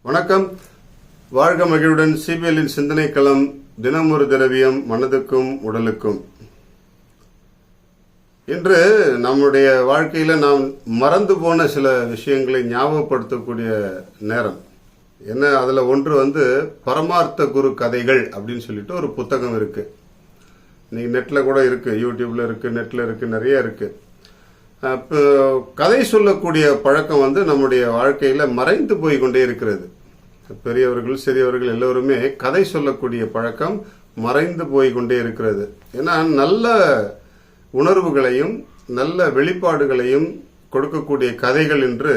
வணக்கம். வாழ்க மகிழ்வுடன் சிபிஎல்லின் சிந்தனை களம். தினம் ஒரு திரவியம் மனதுக்கும் உடலுக்கும். இன்று நம்முடைய வாழ்க்கையில நாம் மறந்து போன சில விஷயங்களை ஞாபகப்படுத்தக்கூடிய நேரம் என்ன. அதுல ஒன்று பரமார்த்த குரு கதைகள் அப்படின்னு சொல்லிட்டு ஒரு புத்தகம் இருக்கு. நீங்க நெட்ல கூட இருக்கு, யூடியூப்ல இருக்கு, நெட்ல இருக்கு, நிறைய இருக்கு. கதை சொல்லக்கூடிய பழக்கம் நம்முடைய வாழ்க்கையில மறைந்து போய் கொண்டே இருக்கிறது. பெரியவர்கள் சிறியவர்கள் எல்லோருமே கதை சொல்லக்கூடிய பழக்கம் மறைந்து போய் கொண்டே இருக்கிறது. ஏன்னா நல்ல உணர்வுகளையும் நல்ல வெளிப்பாடுகளையும் கொடுக்கக்கூடிய கதைகள் என்று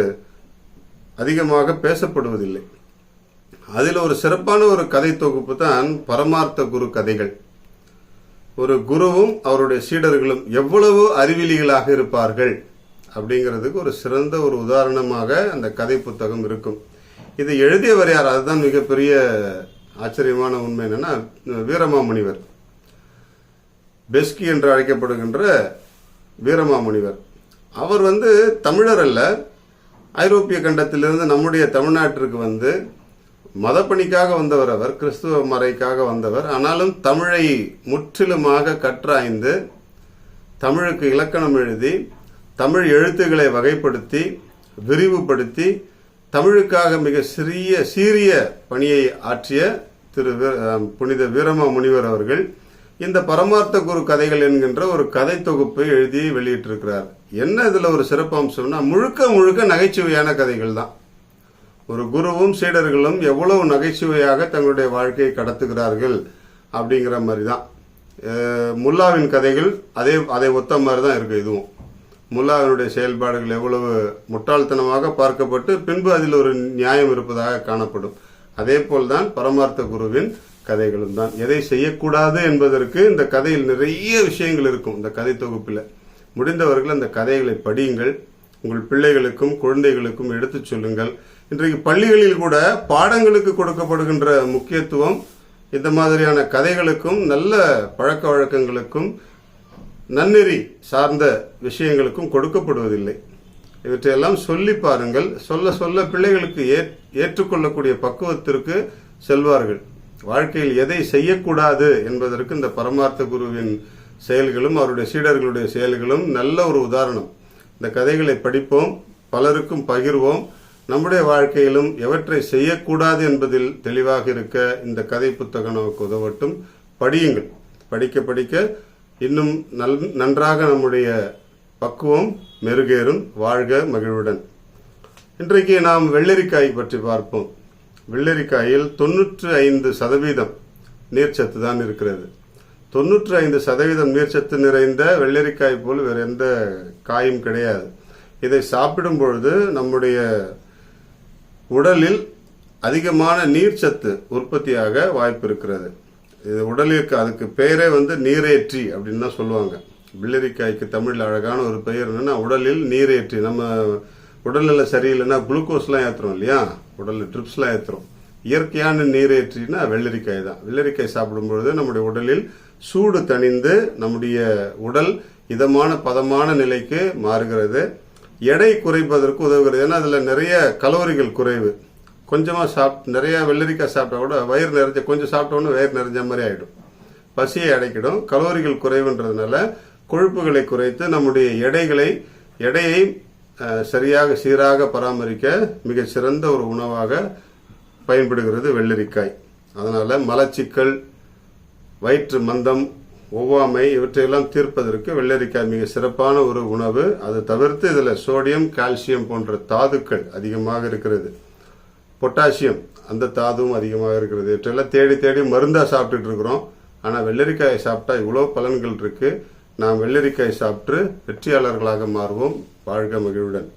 அதிகமாக பேசப்படுவதில்லை. அதில் ஒரு சிறப்பான ஒரு கதை தொகுப்பு தான் பரமார்த்த குரு கதைகள். ஒரு குருவும் அவருடைய சீடர்களும் எவ்வளவு அறிவிலிகளாக இருப்பார்கள் அப்படிங்கிறதுக்கு ஒரு சிறந்த ஒரு உதாரணமாக அந்த கதை புத்தகம் இருக்கும். இதை எழுதியவர் யார்? அதுதான் மிகப்பெரிய ஆச்சரியமான உண்மை. என்னன்னா, வீரமாமுனிவர், பெஸ்கி என்று அழைக்கப்படுகின்ற வீரமாமுனிவர். அவர் தமிழர் அல்ல, ஐரோப்பிய கண்டத்திலிருந்து நம்முடைய தமிழ்நாட்டிற்கு மதப்பணிக்காக வந்தவர். அவர் கிறிஸ்துவ மறைக்காக வந்தவர். ஆனாலும் தமிழை முற்றிலுமாக கற்றாய்ந்து தமிழுக்கு இலக்கணம் எழுதி தமிழ் எழுத்துக்களை வகைப்படுத்தி விரிவுபடுத்தி தமிழுக்காக மிக சீரிய பணியை ஆற்றிய புனித வீரமாமுனிவர் அவர்கள் இந்த பரமார்த்த குரு கதைகள் என்கின்ற ஒரு கதை தொகுப்பை எழுதி வெளியிட்டிருக்கிறார். என்ன இதுல ஒரு சிறப்பம்சம்னா, முழுக்க முழுக்க நகைச்சுவையான கதைகள் தான். ஒரு குருவும் சீடர்களும் எவ்வளவு நகைச்சுவையாக தங்களுடைய வாழ்க்கையை கடத்துகிறார்கள் அப்படிங்கிற மாதிரி தான். முல்லாவின் கதைகள் அதை ஒத்த மாதிரி தான் இருக்கு. இதுவும் முல்லாவினுடைய செயல்பாடுகள் எவ்வளவு முட்டாள்தனமாக பார்க்கப்பட்டு பின்பு அதில் ஒரு நியாயம் இருப்பதாக காணப்படும். அதே போல்தான் பரமார்த்த குருவின் கதைகளும் தான். எதை செய்யக்கூடாது என்பதற்கு இந்த கதையில் நிறைய விஷயங்கள் இருக்கும். இந்த கதை தொகுப்பில் முடிந்தவர்கள் அந்த கதைகளை படியுங்கள். உங்கள் பிள்ளைகளுக்கும் குழந்தைகளுக்கும் எடுத்துச் சொல்லுங்கள். இன்றைக்கு பள்ளிகளில் கூட பாடங்களுக்கு கொடுக்கப்படுகின்ற முக்கியத்துவம் இந்த மாதிரியான கதைகளுக்கும் நல்ல பழக்க வழக்கங்களுக்கும் நன்னெறி சார்ந்த விஷயங்களுக்கும் கொடுக்கப்படுவதில்லை. இவற்றையெல்லாம் சொல்லி பாருங்கள். சொல்ல சொல்ல பிள்ளைகளுக்கு ஏற்றுக்கொள்ளக்கூடிய பக்குவத்திற்கு செல்வார்கள். வாழ்க்கையில் எதை செய்யக்கூடாது என்பதற்கு இந்த பரமார்த்த குருவின் செயல்களும் அவருடைய சீடர்களுடைய செயல்களும் நல்ல ஒரு உதாரணம். இந்த கதைகளை படிப்போம், பலருக்கும் பகிர்வோம். நம்முடைய வாழ்க்கையிலும் எவற்றை செய்யக்கூடாது என்பதில் தெளிவாக இருக்க இந்த கதை புத்தகம் நமக்கு உதவட்டும். படியுங்கள். படிக்க படிக்க இன்னும் நன்றாக நம்முடைய பக்குவம் மெருகேறும். வாழ்க மகிழ்வுடன். இன்றைக்கு நாம் வெள்ளரிக்காய் பற்றி பார்ப்போம். வெள்ளரிக்காயில் 95% நீர்ச்சத்து தான் இருக்கிறது. 95% நீர்ச்சத்து நிறைந்த வெள்ளரிக்காய் போல் வேற எந்த காயும் கிடையாது. இதை சாப்பிடும் பொழுது நம்முடைய உடலில் அதிகமான நீர்ச்சத்து உற்பத்தியாக வாய்ப்பு இருக்கிறது. இது உடலுக்கு அதுக்கு பெயரே நீரேற்றி அப்படின்னு தான் சொல்லுவாங்க. வெள்ளரிக்காய்க்கு தமிழில் அழகான ஒரு பெயர் என்னன்னா உடலில் நீரேற்றி. நம்ம உடல்நிலை சரியில்லைன்னா குளுக்கோஸ்லாம் ஏற்றுறோம் இல்லையா, உடலில் ட்ரிப்ஸ்லாம் ஏற்றுறோம். இயற்கையான நீரேற்றினா வெள்ளரிக்காய் தான். வெள்ளரிக்காய் சாப்பிடும் பொழுது நம்முடைய உடலில் சூடு தணிந்து நம்முடைய உடல் இதமான பதமான நிலைக்கு மாறுகிறது. எடை குறைப்பதற்கு உதவுகிறது. ஏன்னா அதுல நிறைய கலோரிகள் குறைவு. கொஞ்சமா நிறைய வெள்ளரிக்காய் சாப்பிட்டா கூட வயிறு நிறைஞ்ச, கொஞ்சம் சாப்பிட்டோன்னு வயிறு நிறைஞ்ச மாதிரி ஆயிடும். பசியை அடைக்கிடும். கலோரிகள் குறைவுன்றதுனால கொழுப்புகளை குறைத்து நம்முடைய எடையை சரியாக சீராக பராமரிக்க மிக சிறந்த ஒரு உணவாக பயன்படுகிறது வெள்ளரிக்காய். அதனால மலச்சிக்கல், வயிற்று மந்தம், ஒவ்வாமை இவற்றையெல்லாம் தீர்ப்பதற்கு வெள்ளரிக்காய் மிக சிறப்பான ஒரு உணவு. அதை தவிர்த்து இதுல சோடியம், கால்சியம் போன்ற தாதுக்கள் அதிகமாக இருக்கிறது. பொட்டாசியம், அந்த தாதுவும் அதிகமாக இருக்கிறது. இவற்றெல்லாம் தேடி தேடி மருந்தா சாப்பிட்டுட்டு இருக்கிறோம். ஆனா வெள்ளரிக்காயை சாப்பிட்டா இவ்வளவு பலன்கள் இருக்கு. நாம் வெள்ளரிக்காய் சாப்பிட்டு வெற்றியாளர்களாக மாறுவோம். வாழ்க மகிழ்வுடன்.